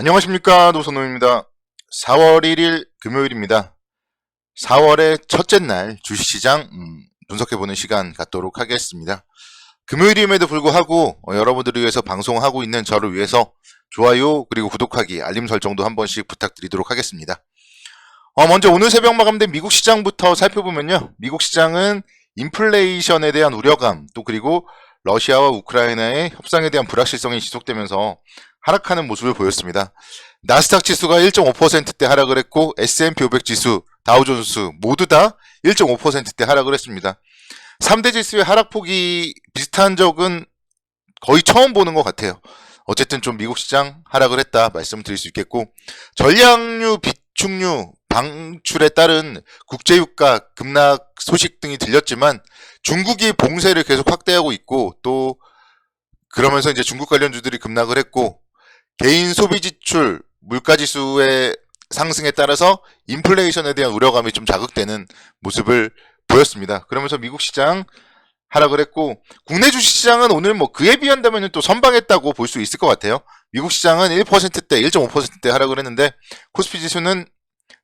안녕하십니까, 노선호입니다. 4월 1일 금요일입니다. 4월의 첫째 날 주식시장 분석해보는 시간 갖도록 하겠습니다. 금요일임에도 불구하고 여러분들을 위해서 방송하고 있는 저를 위해서 좋아요 그리고 구독하기, 알림 설정도 한 번씩 부탁드리도록 하겠습니다. 먼저 오늘 새벽 마감된 미국 시장부터 살펴보면요. 미국 시장은 인플레이션에 대한 우려감, 또 그리고 러시아와 우크라이나의 협상에 대한 불확실성이 지속되면서 하락하는 모습을 보였습니다. 나스닥 지수가 1.5%대 하락을 했고 S&P 500 지수, 다우존스 모두 다 1.5%대 하락을 했습니다. 3대 지수의 하락폭이 비슷한 적은 거의 처음 보는 것 같아요. 어쨌든 좀 미국 시장 하락을 했다 말씀드릴 수 있겠고, 전략류, 비축류 방출에 따른 국제유가 급락 소식 등이 들렸지만 중국이 봉쇄를 계속 확대하고 있고, 또 그러면서 이제 중국 관련주들이 급락을 했고, 개인 소비 지출, 물가 지수의 상승에 따라서 인플레이션에 대한 우려감이 좀 자극되는 모습을 보였습니다. 그러면서 미국 시장 하락을 했고, 국내 주식 시장은 오늘 그에 비한다면 또 선방했다고 볼 수 있을 것 같아요. 미국 시장은 1%대, 1.5%대 하락을 했는데, 코스피 지수는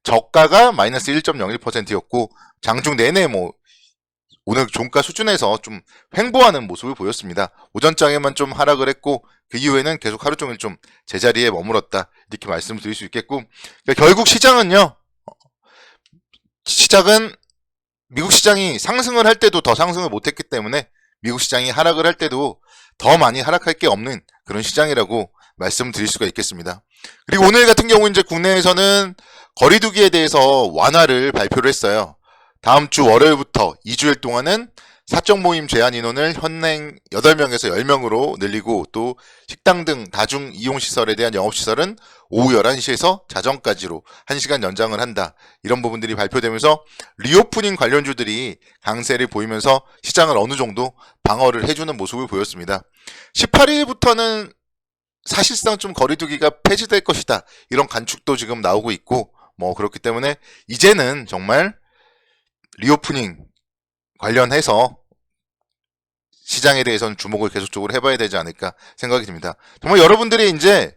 저가가 마이너스 1.01%였고, 장중 내내 오늘 종가 수준에서 좀 횡보하는 모습을 보였습니다. 오전장에만 좀 하락을 했고, 그 이후에는 계속 하루 종일 좀 제자리에 머물렀다, 이렇게 말씀드릴 수 있겠고, 그러니까 결국 시장은요, 미국 시장이 상승을 할 때도 더 상승을 못했기 때문에 미국 시장이 하락을 할 때도 더 많이 하락할 게 없는 그런 시장이라고 말씀드릴 수가 있겠습니다. 그리고 오늘 같은 경우 이제 국내에서는 거리두기에 대해서 완화를 발표를 했어요. 다음 주 월요일부터 2주일 동안은 사적 모임 제한 인원을 현행 8명에서 10명으로 늘리고, 또 식당 등 다중 이용시설에 대한 영업시설은 오후 11시에서 자정까지로 1시간 연장을 한다. 이런 부분들이 발표되면서 리오프닝 관련주들이 강세를 보이면서 시장을 어느 정도 방어를 해주는 모습을 보였습니다. 18일부터는 사실상 좀 거리두기가 폐지될 것이다, 이런 관측도 지금 나오고 있고, 그렇기 때문에 이제는 정말 리오프닝 관련해서 시장에 대해서는 주목을 계속적으로 해봐야 되지 않을까 생각이 듭니다. 정말 여러분들이 이제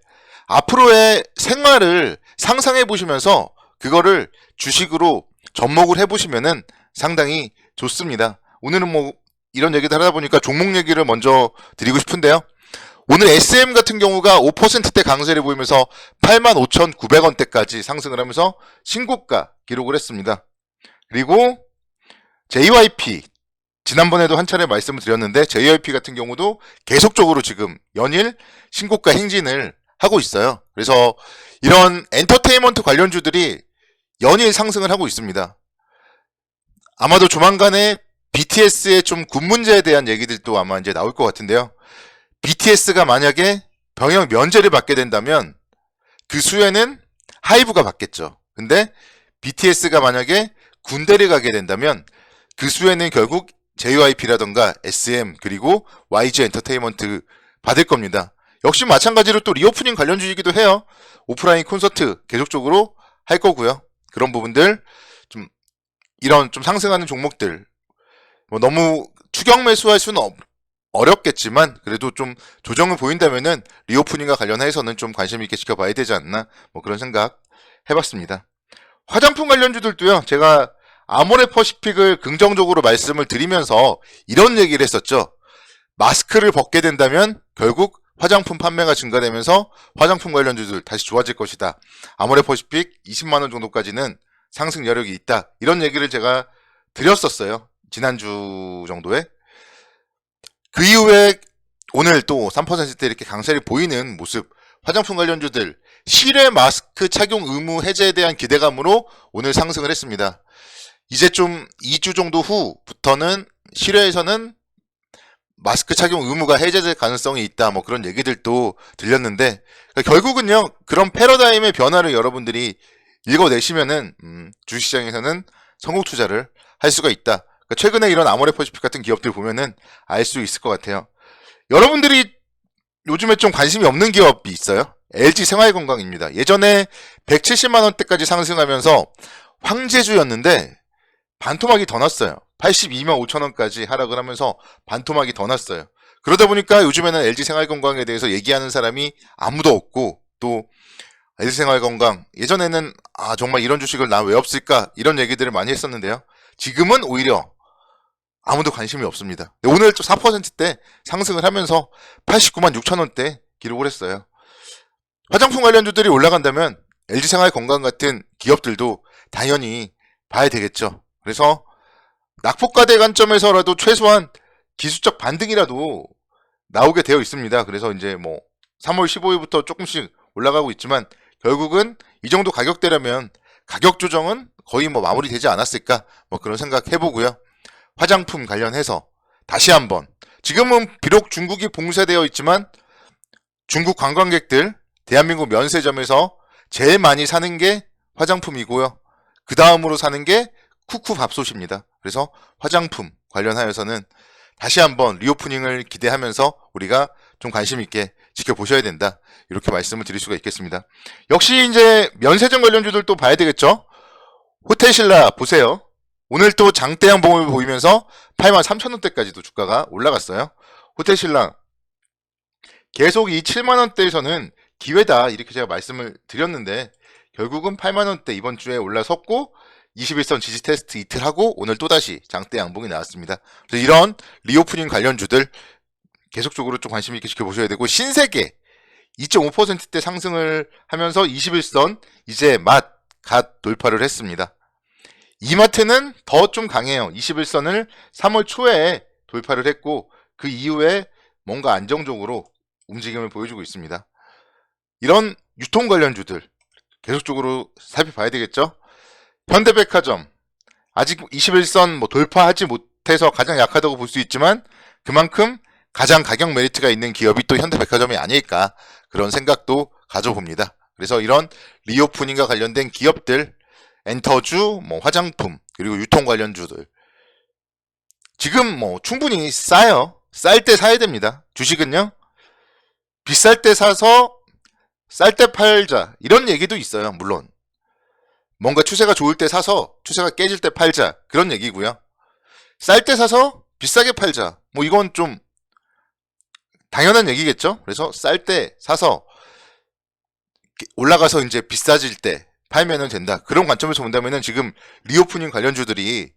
앞으로의 생활을 상상해 보시면서 그거를 주식으로 접목을 해보시면은 상당히 좋습니다. 오늘은 이런 얘기를 하다 보니까 종목 얘기를 먼저 드리고 싶은데요. 오늘 SM 같은 경우가 5%대 강세를 보이면서 85,900원대까지 상승을 하면서 신고가 기록을 했습니다. 그리고 JYP, 지난번에도 한 차례 말씀을 드렸는데 JYP 같은 경우도 계속적으로 지금 연일 신고가 행진을 하고 있어요. 그래서 이런 엔터테인먼트 관련주들이 연일 상승을 하고 있습니다. 아마도 조만간에 BTS의 좀 군 문제에 대한 얘기들도 아마 이제 나올 것 같은데요. BTS가 만약에 병역 면제를 받게 된다면 그 수혜는 하이브가 받겠죠. 근데 BTS가 만약에 군대를 가게 된다면 그 수혜는 결국 JYP라던가 SM 그리고 YG 엔터테인먼트 받을 겁니다. 역시 마찬가지로 또 리오프닝 관련주이기도 해요. 오프라인 콘서트 계속적으로 할 거고요. 그런 부분들, 이런 좀 상승하는 종목들, 너무 추격 매수할 수는 어렵겠지만 그래도 좀 조정을 보인다면은 리오프닝과 관련해서는 좀 관심 있게 지켜봐야 되지 않나, 그런 생각 해봤습니다. 화장품 관련주들도요, 제가 아모레퍼시픽을 긍정적으로 말씀을 드리면서 이런 얘기를 했었죠. 마스크를 벗게 된다면 결국 화장품 판매가 증가되면서 화장품 관련주들 다시 좋아질 것이다. 아모레퍼시픽 20만원 정도까지는 상승 여력이 있다. 이런 얘기를 제가 드렸었어요. 지난주 정도에. 그 이후에 오늘 또 3%대 이렇게 강세를 보이는 모습, 화장품 관련주들 실외 마스크 착용 의무 해제에 대한 기대감으로 오늘 상승을 했습니다. 이제 좀 2주 정도 후부터는 실외에서는 마스크 착용 의무가 해제될 가능성이 있다, 그런 얘기들도 들렸는데, 결국은요, 그런 패러다임의 변화를 여러분들이 읽어내시면은 주식시장에서는 성공 투자를 할 수가 있다. 최근에 이런 아모레퍼시픽 같은 기업들 보면은 알 수 있을 것 같아요. 여러분들이 요즘에 좀 관심이 없는 기업이 있어요. LG 생활건강입니다. 예전에 170만원대까지 상승하면서 황제주였는데 반토막이 더 났어요. 82만 5천원까지 하락을 하면서 반토막이 더 났어요. 그러다 보니까 요즘에는 LG 생활건강에 대해서 얘기하는 사람이 아무도 없고, 또 LG생활건강 예전에는 정말 이런 주식을 난 왜 없을까 이런 얘기들을 많이 했었는데요. 지금은 오히려 아무도 관심이 없습니다. 오늘 또 4%대 상승을 하면서 89만 6천 원대 기록을 했어요. 화장품 관련주들이 올라간다면 LG생활건강 같은 기업들도 당연히 봐야 되겠죠. 그래서 낙폭과대 관점에서라도 최소한 기술적 반등이라도 나오게 되어 있습니다. 그래서 이제 뭐 3월 15일부터 조금씩 올라가고 있지만 결국은 이 정도 가격대라면 가격 조정은 거의 뭐 마무리되지 않았을까 뭐 그런 생각 해보고요. 화장품 관련해서 다시 한번 지금은 비록 중국이 봉쇄되어 있지만 중국 관광객들 대한민국 면세점에서 제일 많이 사는 게 화장품이고요. 그 다음으로 사는 게 쿠쿠 밥솥입니다. 그래서 화장품 관련하여서는 다시 한번 리오프닝을 기대하면서 우리가 좀 관심 있게 지켜보셔야 된다. 이렇게 말씀을 드릴 수가 있겠습니다. 역시 이제 면세점 관련주들도 봐야 되겠죠. 호텔신라 보세요. 오늘 또 장대 양봉을 보이면서 83,000원대까지도 주가가 올라갔어요. 호텔신라 계속 이 7만원대에서는 기회다 이렇게 제가 말씀을 드렸는데 결국은 8만원대 이번 주에 올라섰고 21선 지지 테스트 이틀 하고 오늘 또다시 장대 양봉이 나왔습니다. 그래서 이런 리오프닝 관련주들 계속적으로 좀 관심 있게 지켜보셔야 되고 신세계 2.5%대 상승을 하면서 21선 이제 갓 돌파를 했습니다. 이마트는 더 좀 강해요. 21선을 3월 초에 돌파를 했고 그 이후에 뭔가 안정적으로 움직임을 보여주고 있습니다. 이런 유통 관련주들 계속적으로 살펴봐야 되겠죠. 현대백화점 아직 21선 뭐 돌파하지 못해서 가장 약하다고 볼 수 있지만 그만큼 가장 가격 메리트가 있는 기업이 또 현대백화점이 아닐까 그런 생각도 가져봅니다. 그래서 이런 리오프닝과 관련된 기업들 엔터주, 뭐 화장품 그리고 유통 관련주들 지금 뭐 충분히 싸요. 쌀 때 사야 됩니다. 주식은요 비쌀 때 사서 쌀 때 팔자 이런 얘기도 있어요. 물론 뭔가 추세가 좋을 때 사서 추세가 깨질 때 팔자 그런 얘기고요. 쌀 때 사서 비싸게 팔자 뭐 이건 좀 당연한 얘기겠죠. 그래서 쌀 때 사서 올라가서 이제 비싸질 때 팔면은 된다. 그런 관점에서 본다면은 지금 리오프닝 관련주들이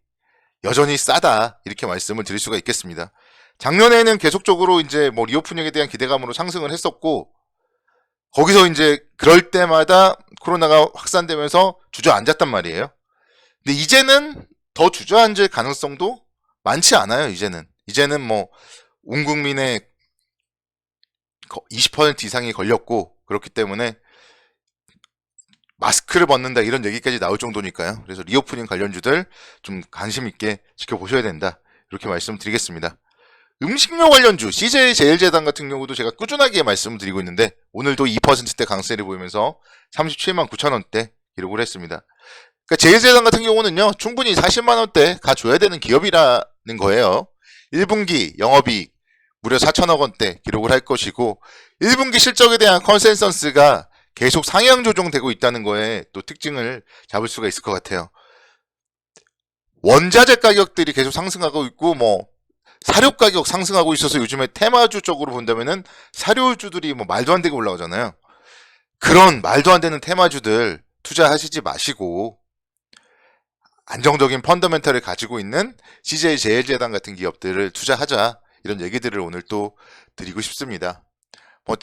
여전히 싸다 이렇게 말씀을 드릴 수가 있겠습니다. 작년에는 계속적으로 이제 뭐 리오프닝에 대한 기대감으로 상승을 했었고 거기서 이제 그럴 때마다 코로나가 확산되면서 주저앉았단 말이에요. 근데 이제는 더 주저앉을 가능성도 많지 않아요. 이제는 뭐 온 국민의 20% 이상이 걸렸고 그렇기 때문에 마스크를 벗는다 이런 얘기까지 나올 정도니까요. 그래서 리오프닝 관련주들 좀 관심 있게 지켜보셔야 된다. 이렇게 말씀드리겠습니다. 음식료 관련주 CJ 제일제당 같은 경우도 제가 꾸준하게 말씀드리고 있는데 오늘도 2%대 강세를 보이면서 37만 9천 원대 기록을 했습니다. 그러니까 제일제당 같은 경우는요 충분히 40만 원대 가줘야 되는 기업이라는 거예요. 1분기 영업이익 무려 4천억 원대 기록을 할 것이고 1분기 실적에 대한 컨센서스가 계속 상향 조정되고 있다는 거에 또 특징을 잡을 수가 있을 것 같아요. 원자재 가격들이 계속 상승하고 있고 뭐 사료 가격 상승하고 있어서 요즘에 테마주 쪽으로 본다면은 사료주들이 뭐 말도 안 되게 올라오잖아요. 그런 말도 안 되는 테마주들 투자하시지 마시고 안정적인 펀더멘털을 가지고 있는 CJ 제일제당 같은 기업들을 투자하자 이런 얘기들을 오늘 또 드리고 싶습니다. 뭐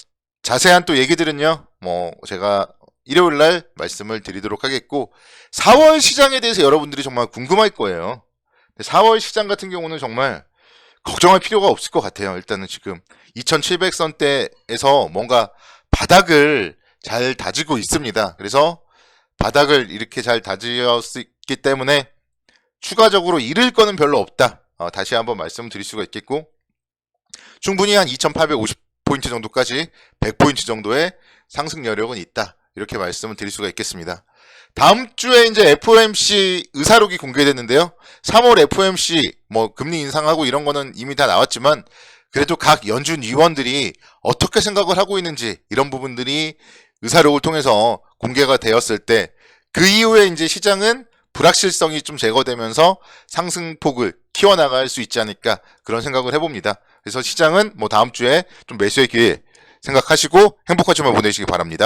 자세한 또 얘기들은요 뭐 제가 일요일날 말씀을 드리도록 하겠고 4월 시장에 대해서 여러분들이 정말 궁금할 거예요. 4월 시장 같은 경우는 정말 걱정할 필요가 없을 것 같아요. 일단은 지금 2700선대에서 뭔가 바닥을 잘 다지고 있습니다. 그래서 바닥을 이렇게 잘 다지었기 때문에 추가적으로 잃을 거는 별로 없다. 다시 한번 말씀드릴 수가 있겠고 충분히 한 2850포인트 정도까지 100포인트 정도의 상승 여력은 있다. 이렇게 말씀을 드릴 수가 있겠습니다. 다음 주에 이제 FOMC 의사록이 공개됐는데요. 3월 FOMC 뭐 금리 인상하고 이런 거는 이미 다 나왔지만 그래도 각 연준 위원들이 어떻게 생각을 하고 있는지 이런 부분들이 의사록을 통해서 공개가 되었을 때 그 이후에 이제 시장은 불확실성이 좀 제거되면서 상승폭을 키워나갈 수 있지 않을까 그런 생각을 해봅니다. 그래서 시장은 뭐 다음 주에 좀 매수의 기회 생각하시고 행복한 주말 보내시기 바랍니다.